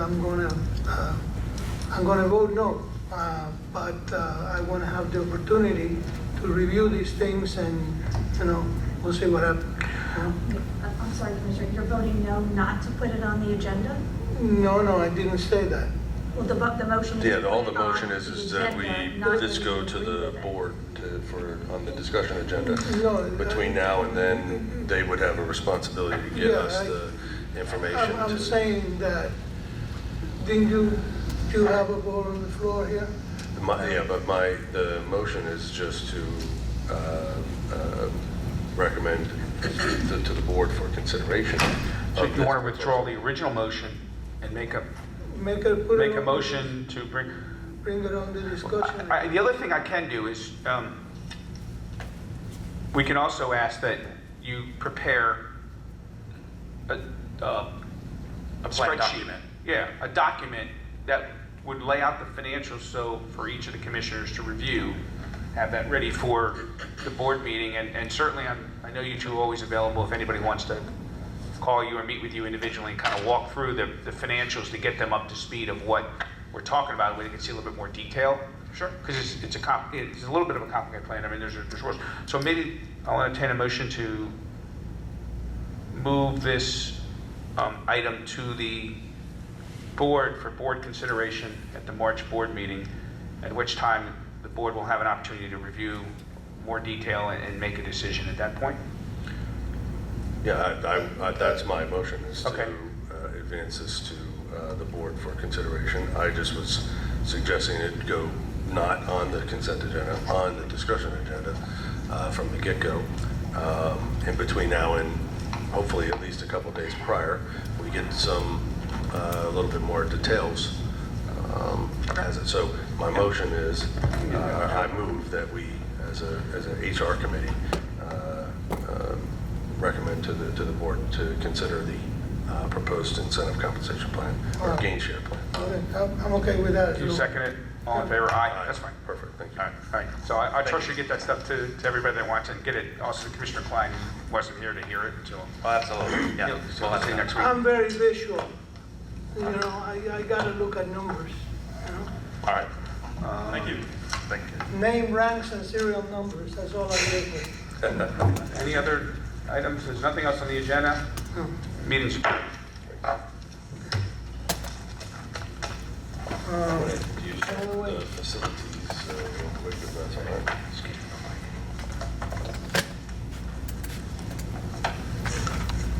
gonna vote no. But I want to have the opportunity to review these things, and, we'll see what happens. I'm sorry, Commissioner, you're voting no not to put it on the agenda? No, I didn't say that. Well, the motion is to Yeah, put all it the on motion is the that agenda, not this that go we to agree the with it. board on the discussion agenda. No, Between now and then, they would have a responsibility to give Yeah, us the information. I'm to- saying that, didn't you have a vote on the floor here? The motion is just to recommend to the board for consideration. So of you want to this withdraw proposal. the original motion and make a Put it on- motion to bring. Bring it on the discussion. The other thing I can do is, we can also ask that you prepare a blank spreadsheet. document. Yeah, a document that would lay out the financials, so for each of the commissioners to review, have that ready for the board meeting, and certainly I know you two are always available if anybody wants to call you or meet with you individually and kind of walk through the financials to get them up to speed of what we're talking about, where they can see a little bit more detail. Sure. Because it's a little bit of a complicated plan. I mean, there's rules. So maybe I'll entertain a motion to move this item to the board for board consideration at the March board meeting, at which time the board will have an opportunity to review more detail and make a decision at that point. Yeah, that's my motion, is to Okay. advance this to the board for consideration. I just was suggesting it go not on the consent agenda, on the discussion agenda from the get-go. In between now and hopefully at least a couple days prior, we get some, a little bit more details. So my motion is, I move that we, as an HR committee, recommend to the board to consider the proposed incentive compensation plan or gain share plan. Okay, I'm okay with that. You second it? All in favor? Aye. That's fine. Perfect, thank you. All right. So I trust you get that stuff to everybody that wants it, and get it also to Commissioner Klein, who wasn't here to hear it, so. Oh, absolutely, yeah. So we'll see you next week. I'm very visual. You know, I gotta look at numbers, you know? All right. Thank you. Thank you. Name, ranks, and serial numbers, that's all I live with. Any other items? There's nothing else on the agenda? No. Meeting's adjourned. Use the facilities real quick, if that's all right.